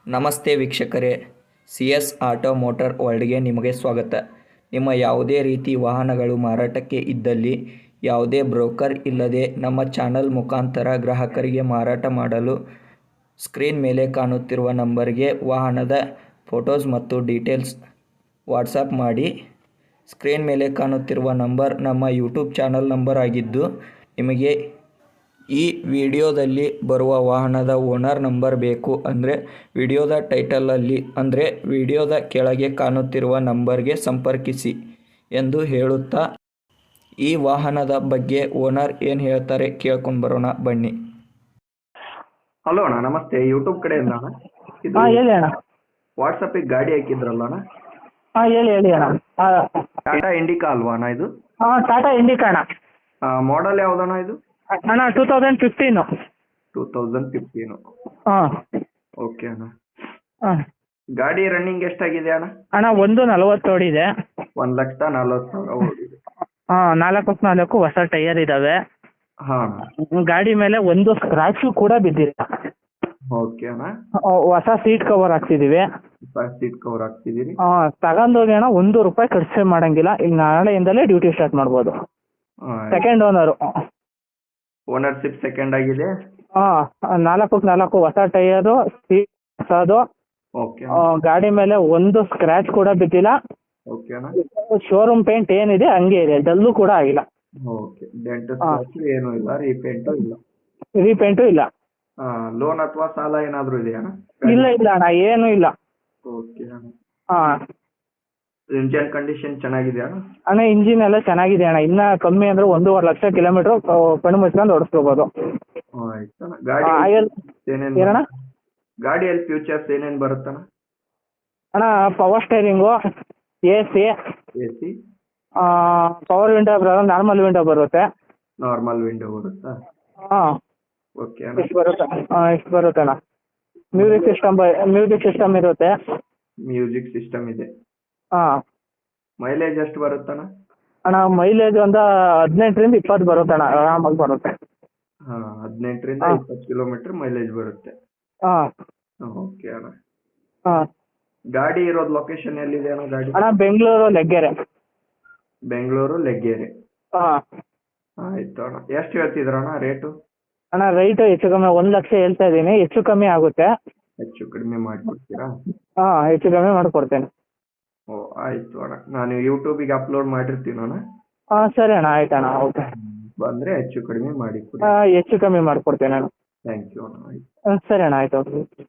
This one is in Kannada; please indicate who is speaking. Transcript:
Speaker 1: ನಮಸ್ತೆ ವೀಕ್ಷಕರೇ, ಸಿ ಎಸ್ ಆಟೋ ಮೋಟಾರ್ ವರ್ಲ್ಡ್ಗೆ ನಿಮಗೆ ಸ್ವಾಗತ. ನಿಮ್ಮ ಯಾವುದೇ ರೀತಿ ವಾಹನಗಳು ಮಾರಾಟಕ್ಕೆ ಇದ್ದಲ್ಲಿ ಯಾವುದೇ ಬ್ರೋಕರ್ ಇಲ್ಲದೆ ನಮ್ಮ ಚಾನಲ್ ಮುಖಾಂತರ ಗ್ರಾಹಕರಿಗೆ ಮಾರಾಟ ಮಾಡಲು ಸ್ಕ್ರೀನ್ ಮೇಲೆ ಕಾಣುತ್ತಿರುವ ನಂಬರ್ಗೆ ವಾಹನದ ಫೋಟೋಸ್ ಮತ್ತು ಡೀಟೇಲ್ಸ್ ವಾಟ್ಸಪ್ ಮಾಡಿ. ಸ್ಕ್ರೀನ್ ಮೇಲೆ ಕಾಣುತ್ತಿರುವ ನಂಬರ್ ನಮ್ಮ ಯೂಟ್ಯೂಬ್ ಚಾನಲ್ ನಂಬರ್ ಆಗಿದ್ದು, ನಿಮಗೆ ಈ ವಿಡಿಯೋದಲ್ಲಿ ಬರುವ ವಾಹನದ ಓನರ್ ನಂಬರ್ ಬೇಕು ಅಂದರೆ ವಿಡಿಯೋದ ಟೈಟಲಲ್ಲಿ ಅಂದರೆ ವಿಡಿಯೋದ ಕೆಳಗೆ ಕಾಣುತ್ತಿರುವ ನಂಬರ್ಗೆ ಸಂಪರ್ಕಿಸಿ ಎಂದು ಹೇಳುತ್ತಾ, ಈ ವಾಹನದ ಬಗ್ಗೆ ಓನರ್ ಏನು ಹೇಳ್ತಾರೆ ಕೇಳ್ಕೊಂಡು ಬರೋಣ ಬನ್ನಿ.
Speaker 2: ಹಲೋ ಅಣ್ಣ, ನಮಸ್ತೆ. ಯೂಟ್ಯೂಬ್ ಕಡೆಯಿಂದ ಅಣ್ಣ. ಇದು
Speaker 3: ಹಾಂ ಹೇಳಿ ಅಣ್ಣ.
Speaker 2: ವಾಟ್ಸಪ್ಪಿಗೆ ಗಾಡಿ ಹಾಕಿದ್ರಲ್ಲ ಅಣ್ಣ,
Speaker 3: ಹಾಂ ಹೇಳಿ ಅಣ್ಣ.
Speaker 2: ಟಾಟಾ ಇಂಡಿಕಾ ಅಲ್ವಾ ಅಣ್ಣ ಇದು?
Speaker 3: ಹಾಂ ಟಾಟಾ ಇಂಡಿಕಾ ಅಣ್ಣ.
Speaker 2: ಮಾಡಲ್ ಯಾವ್ದಣ್ಣ ಇದು?
Speaker 3: ಅಣ್ಣ 2015.
Speaker 2: 2015.
Speaker 3: ಹಾಂ
Speaker 2: ಓಕೆ ಅಣ್ಣ.
Speaker 3: ಹಾಂ
Speaker 2: ಗಾಡಿ ರನ್ನಿಂಗ್ ಎಷ್ಟಾಗಿದೆ ಅಣ್ಣ?
Speaker 3: ಅಣ್ಣ 140 ಓಡಿದೆ.
Speaker 2: 1,40,000 ಓಡಿದೆ.
Speaker 3: ಹಾಂ 4 ಹೊಸ ಟೈಯರ್ ಇದ್ದಾವೆ.
Speaker 2: ಹಾಂ ಅಣ್ಣ.
Speaker 3: ಗಾಡಿ ಮೇಲೆ ಒಂದು ಸ್ಕ್ರಾಚು ಕೂಡ ಬಿದ್ದಿಲ್ಲ.
Speaker 2: ಓಕೆ ಅಣ್ಣ.
Speaker 3: ಹೊಸ ಸೀಟ್ ಕವರ್ ಹಾಕ್ಸಿದ್ದೀವಿ.
Speaker 2: ಸೀಟ್ ಕವರ್ ಹಾಕ್ತಿದ್ದೀರಿ?
Speaker 3: ತಗೊಂಡೋಗಿ ಅಣ್ಣ ₹1 ಖರ್ಚು ಮಾಡಂಗಿಲ್ಲ. ಈಗ ನಾಳೆಯಿಂದಲೇ ಡ್ಯೂಟಿ ಸ್ಟಾರ್ಟ್ ಮಾಡ್ಬೋದು. Second owner.
Speaker 2: ಓನರ್ಶಿಪ್ ಸೆಕೆಂಡ್ ಆಗಿದೆ?
Speaker 3: ಹಾಂ 4 ಹೊಸ ಟೈಯರು, ಸೀಟ್ ಹೊಸದು.
Speaker 2: ಓಕೆ
Speaker 3: ಗಾಡಿ ಮೇಲೆ ಒಂದು ಸ್ಕ್ರಾಚ್ ಕೂಡ ಬಿದ್ದಿಲ್ಲ.
Speaker 2: ಓಕೆ ಅಣ್ಣ.
Speaker 3: ಶೋರೂಮ್ ಪೇಂಟ್ ಏನಿದೆ ಹಂಗೆ ಇದೆ, ಡಲ್ಲು ಕೂಡ ಆಗಿಲ್ಲ.
Speaker 2: ಓಕೆ. ಡೆಂಟ್ ಸ್ಕ್ರಾಚ್ ಏನೂ ಇಲ್ಲ, ರೀಪೇಂಟು ಇಲ್ಲ?
Speaker 3: ರೀಪೇಂಟು ಇಲ್ಲ.
Speaker 2: ಲೋನ್ ಅಥವಾ ಸಾಲ ಏನಾದರೂ ಇದೆಯಾ ಅಣ್ಣ?
Speaker 3: ಇಲ್ಲ ಅಣ್ಣ, ಏನೂ ಇಲ್ಲ.
Speaker 2: ಓಕೆ ಅಣ್ಣ.
Speaker 3: ಹಾಂ
Speaker 2: ಇಂಜನ್ ಕಂಡೀಷನ್ ಚೆನ್ನಾಗಿದೆಯಾ ಅಣ್ಣ?
Speaker 3: ಅಣ್ಣ ಇಂಜಿನ್ ಎಲ್ಲ ಚೆನ್ನಾಗಿದೆ ಅಣ್ಣ. ಇನ್ನ ಕಮ್ಮಿ ಅಂದ್ರೆ 1.5 ಲಕ್ಷ ಕಿಲೋಮೀಟರ್ ಕಣ್ಣು ಮುಚ್ಕೊಂಡು ಓಡಿಸ್ಕೋಬೋದು.
Speaker 2: ಆಯ್ತು ಅಣ್ಣ. ಗಾಡಿ ಏನೇನು
Speaker 3: ಏನಣ್ಣ?
Speaker 2: ಗಾಡಿಯಲ್ಲಿ ಫ್ಯೂಚರ್ಸ್ ಏನೇನು ಬರುತ್ತಣ್ಣ?
Speaker 3: ಅಣ್ಣ power steering, AC, power window ಬರೋದು, ನಾರ್ಮಲ್ ವಿಂಡೋ ಬರುತ್ತೆ.
Speaker 2: ನಾರ್ಮಲ್ ವಿಂಡೋ ಬರುತ್ತಾ?
Speaker 3: ಹಾಂ
Speaker 2: ಓಕೆ ಅಣ್ಣ.
Speaker 3: ಇಷ್ಟು ಬರುತ್ತೆ ಅಣ್ಣ. ಮ್ಯೂಸಿಕ್ ಸಿಸ್ಟಮ್ ಇರುತ್ತೆ.
Speaker 2: ಮ್ಯೂಸಿಕ್ ಸಿಸ್ಟಮ್ ಇದೆ.
Speaker 3: ಹಾಂ.
Speaker 2: ಮೈಲೇಜ್ ಎಷ್ಟು ಬರುತ್ತಣ್ಣ?
Speaker 3: ಅಣ್ಣ ಮೈಲೇಜ್ ಒಂದು 15ರಿಂದ 20 ಬರುತ್ತೆ ಅಣ್ಣ, ಆರಾಮಾಗಿ ಬರುತ್ತೆ.
Speaker 2: 18ರಿಂದ 20 ಕಿಲೋಮೀಟರ್ ಮೈಲೇಜ್ ಬರುತ್ತೆ.
Speaker 3: ಹಾಂ.
Speaker 2: ಓಕೆ ಅಣ್ಣ.
Speaker 3: ಹಾಂ.
Speaker 2: ಗಾಡಿ ಇರೋದು ಲೊಕೇಶನ್ ಎಲ್ಲಿದೆ ಅಣ್ಣ ಗಾಡಿ?
Speaker 3: ಅಣ್ಣ ಬೆಂಗಳೂರು ಲೆಗ್ಗೆರೆ.
Speaker 2: ಬೆಂಗಳೂರು ಲೆಗ್ಗೆರೆ.
Speaker 3: ಹಾಂ.
Speaker 2: ಆಯ್ತು ಅಣ್ಣ. ಎಷ್ಟು ಹೇಳ್ತಿದ್ರಣ್ಣ ರೇಟು?
Speaker 3: ಅಣ್ಣ ರೈಟು ಹೆಚ್ಚು ಕಮ್ಮಿ 1 ಲಕ್ಷ ಹೇಳ್ತಾ ಇದ್ದೀನಿ, ಹೆಚ್ಚು ಕಮ್ಮಿ ಆಗುತ್ತೆ.
Speaker 2: ಹೆಚ್ಚು ಕಡಿಮೆ ಮಾಡಿಕೊಡ್ತೀರಾ?
Speaker 3: ಹಾಂ ಹೆಚ್ಚು ಕಮ್ಮಿ ಮಾಡಿಕೊಡ್ತೇನೆ.
Speaker 2: ಆಯ್ತು ಅಣ್ಣ. ನಾನು ಯೂಟ್ಯೂಬಿಗೆ ಅಪ್ಲೋಡ್ ಮಾಡಿರ್ತೀನಿ ಅಣ್ಣ.
Speaker 3: ಹಾಂ ಸರಿ ಅಣ್ಣ, ಆಯ್ತು ಅಣ್ಣ, ಓಕೆ.
Speaker 2: ಬಂದರೆ ಹೆಚ್ಚು ಕಡಿಮೆ ಮಾಡಿಕೊಡಿ.
Speaker 3: ಹೆಚ್ಚು ಕಮ್ಮಿ ಮಾಡಿಕೊಡ್ತೇನೆ ಅಣ್ಣ.
Speaker 2: ಥ್ಯಾಂಕ್ ಯು ಅಣ್ಣ. ಆಯ್ತು.
Speaker 3: ಸರಿ ಅಣ್ಣ, ಆಯ್ತು, ಓಕೆ.